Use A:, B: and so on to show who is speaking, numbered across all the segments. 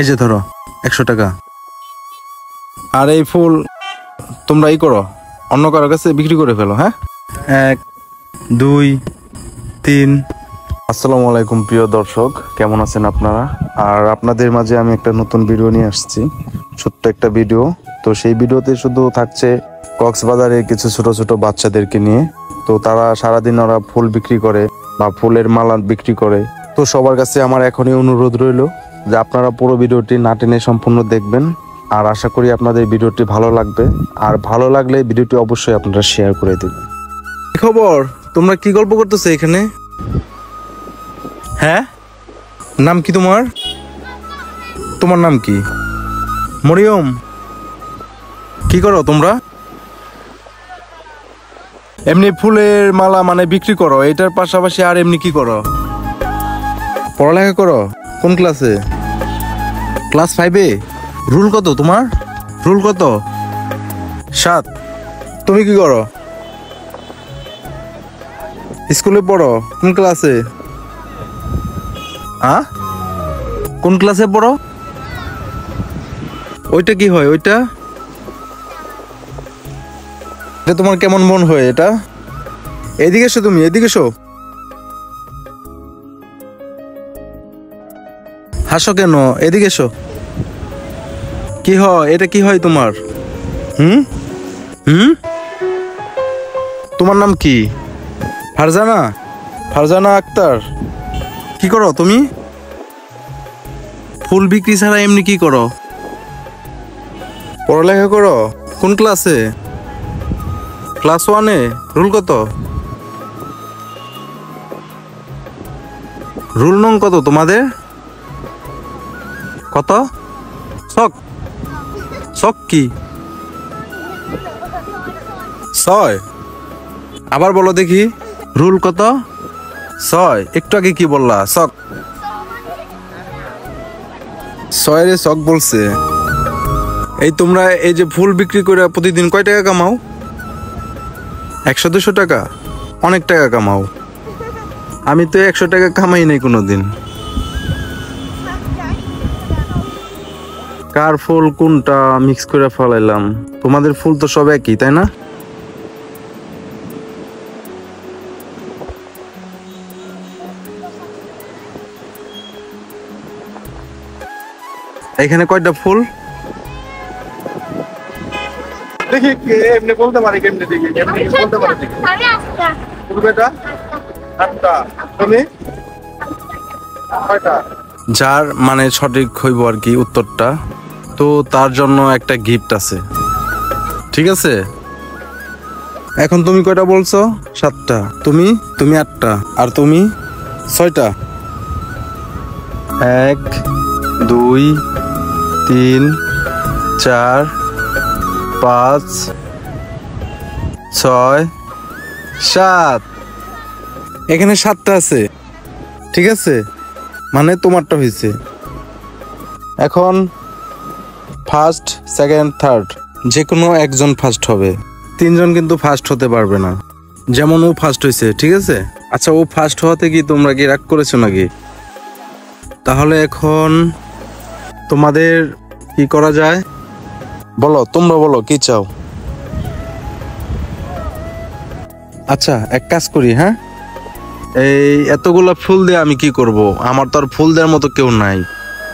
A: এই যে ধরো 100 টাকা। আর এই ফুল তোমরা করো, অন্য কারোর কাছে বিক্রি করে ফেলো। হ্যাঁ, 1 2 3। আসসালামু আলাইকুম প্রিয় দর্শক, কেমন আছেন আপনারা? আর আপনাদের মাঝে আমি একটা নতুন ভিডিও নিয়ে আসছি, ছোট্ট একটা ভিডিও। তো সেই ভিডিওতে শুধু থাকছে কক্সবাজারে কিছু ছোট ছোট বাচ্চাদেরকে নিয়ে। তো তারা সারাদিন ওরা ফুল বিক্রি করে বা ফুলের মালা বিক্রি করে। তো সবার কাছে আমার এখনই অনুরোধ রইল যে আপনারা পুরো ভিডিওটি না টেনে সম্পূর্ণ দেখবেন। আর আশা করি আপনাদের ভিডিওটি ভালো লাগবে। আর ভালো লাগলে ভিডিওটি অবশ্যই আপনারা শেয়ার করে দেবেন। কি খবর? তোমরা কি গল্প করতেছো এখানে? হ্যাঁ, নাম কি তোমার? তোমার নাম কি? মরিয়ম। কি করো তোমরা? এমনি ফুলের মালা মানে বিক্রি করো, এটার পাশাপাশি আর এমনি কি করো? পড়ালেখা করো? কোন ক্লাসে? ক্লাস 5-এ। রুল কত তোমার? রুল কত? 7। তুমি কি করো? স্কুলে পড়ো? কোন ক্লাসে? কোন ক্লাসে পড়ো? ওইটা কি হয়? ওইটা তোমার কেমন মন হয় এটা? এদিকে এসো, তুমি এদিকে এসো। হাসো কেন? এদিকে এসো। কি হয় এটা? কি হয় তোমার? তোমার নাম কি? ফারজানা? ফারজানা আক্তার। কি করো তুমি? ফুল বিক্রি ছাড়া এমনি কি করো? পড়ালেখা করো? কোন ক্লাসে? ক্লাস 1-এ। রুল কত? রুল নং কত তোমাদের? কত? শক? শক কি? 6। আবার বলো দেখি, রুল কত? 6। একটু আগে কি বললা? শক। 6-এর শক বলছে। এই তোমরা এই যে ফুল বিক্রি করে প্রতিদিন কয় টাকা কামাও? 100-200 টাকা? অনেক টাকা কামাও। আমি তো 100 টাকা কামাই নাই কোনোদিন। কার ফুল কোনটা মিক্স করে ফেলাইলাম? তোমাদের ফুল তো সব একই, তাই না? এখানে কয়টা ফুল? দেখি এমনি বলতে পারি কেমনে? দেখি এমনি বলতে পারি। দেখি আমি 8টা। তুমি কয়টা? 8টা। তুমি কয়টা? যার মানে সঠিক হইব আর কি উত্তরটা, তো তার জন্য একটা গিফট আছে, ঠিক আছে? এখন তুমি কয়টা বলছো? 7টা। তুমি 8টা। আর তুমি 6টা। 1 2 3 4 5 6 7। এখানে 7টা আছে, ঠিক আছে? মানে তোমারটা হয়েছে। এখন ফার্স্ট, সেকেন্ড, থার্ড যে কোনো একজন ফার্স্ট হবে। 3 জন কিন্তু ফার্স্ট হতে পারবে না। যেমন ও ফার্স্ট হয়েছে, ঠিক আছে? আচ্ছা, ও ফার্স্ট হওয়াতে কি তোমরা কি রাগ করেছো নাকি? তাহলে এখন তোমাদের কি করা যায় বলো? তোমরা বলো কি চাও? আচ্ছা, এক কাজ করি। হ্যাঁ, এই এতগুলা ফুল দিয়ে আমি কি করব? আমার তো আর ফুল দেওয়ার মতো কেউ নাই।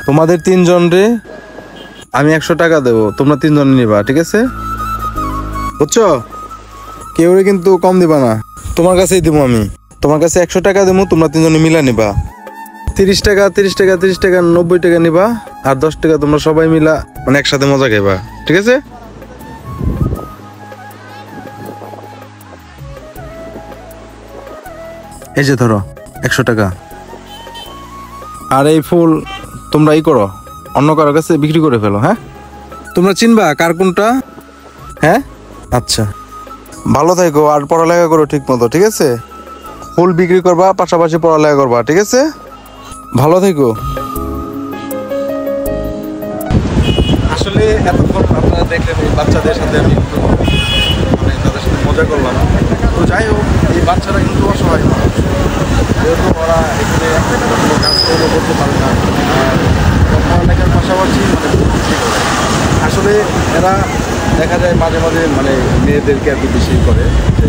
A: তোমাদের 3 জন রে আমি 100 টাকা দেবো, তোমরা 3 জন নিবা, ঠিক আছে? বুঝছো? কেউ কিন্তু কম দিবা না, তোমার কাছেই দিব আমি। তোমার কাছে 100 টাকা দেবো, তোমরা 3 জনে মিলা নিবা। 30 টাকা 30 টাকা 30 টাকা 90 টাকা নিবা। আর 10 টাকা তোমরা সবাই মিলা মানে একসাথে মজা খাইবা, ঠিক আছে? এই যে ধরো 100 টাকা। আর এই ফুল তোমরা করো, অন্য কারোর কাছে বিক্রি করে ফেলো। হ্যাঁ, তোমরা চিনবা কার কোনটা? হ্যাঁ, আচ্ছা, ভালো থাকো আর পড়ালেখা করো ঠিক মতো, ঠিক আছে? ফুল বিক্রি করবা, পাশাপাশি পড়ালেখা করবা, ঠিক আছে? ভালো থেকো। আসলে এতক্ষণ আপনারা দেখলেন এই বাচ্চাদের সাথে আমি একটু মানে তাদের সাথে মজা করলাম। তো যাই হোক, এই বাচ্চারা কিন্তু অসহায় মানুষ, যেহেতু ওরা এখানে কোনো কাজ করতে পারে না। আর পড়ালেখার পাশাপাশি আসলে এরা দেখা যায় মাঝে মাঝে মানে মেয়েদেরকে আর কি বেশি করে যে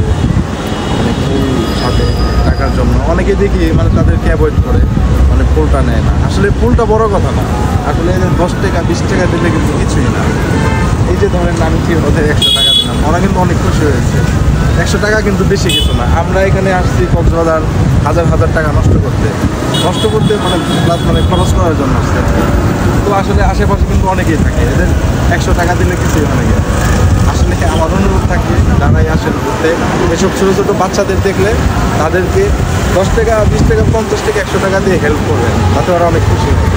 A: মানে ফুল ছাটে টাকার জন্য, অনেকে দেখি মানে তাদেরকে অ্যাভয়েড করে, মানে ফুলটা নেয় না। আসলে ফুলটা বড় কথা না, আসলে 10 টাকা 20 টাকা দিলে কিন্তু কিছুই না। এই যে ধরেন আমি কি ওদের 100 টাকা দিলাম, ওরা কিন্তু অনেক খুশি হয়েছে। 100 টাকা কিন্তু বেশি কিছু না। আমরা এখানে আসছি কক্সবাজার হাজার হাজার টাকা নষ্ট করতে মানে প্লাস মানে খরচ করার জন্য আসছে। তো আসলে আশেপাশে কিন্তু অনেকেই থাকে, এদের 100 টাকা দিলে কিছুই অনেকে। আসলে আমার অনুরোধ থাকবে যারাই আসেন ঘুরতে, এসব ছোটো ছোটো বাচ্চাদের দেখলে তাদেরকে 10 টাকা 20 টাকা 50 টাকা 100 টাকা দিয়ে হেল্প করবেন, তাতে ওরা অনেক খুশি হয়।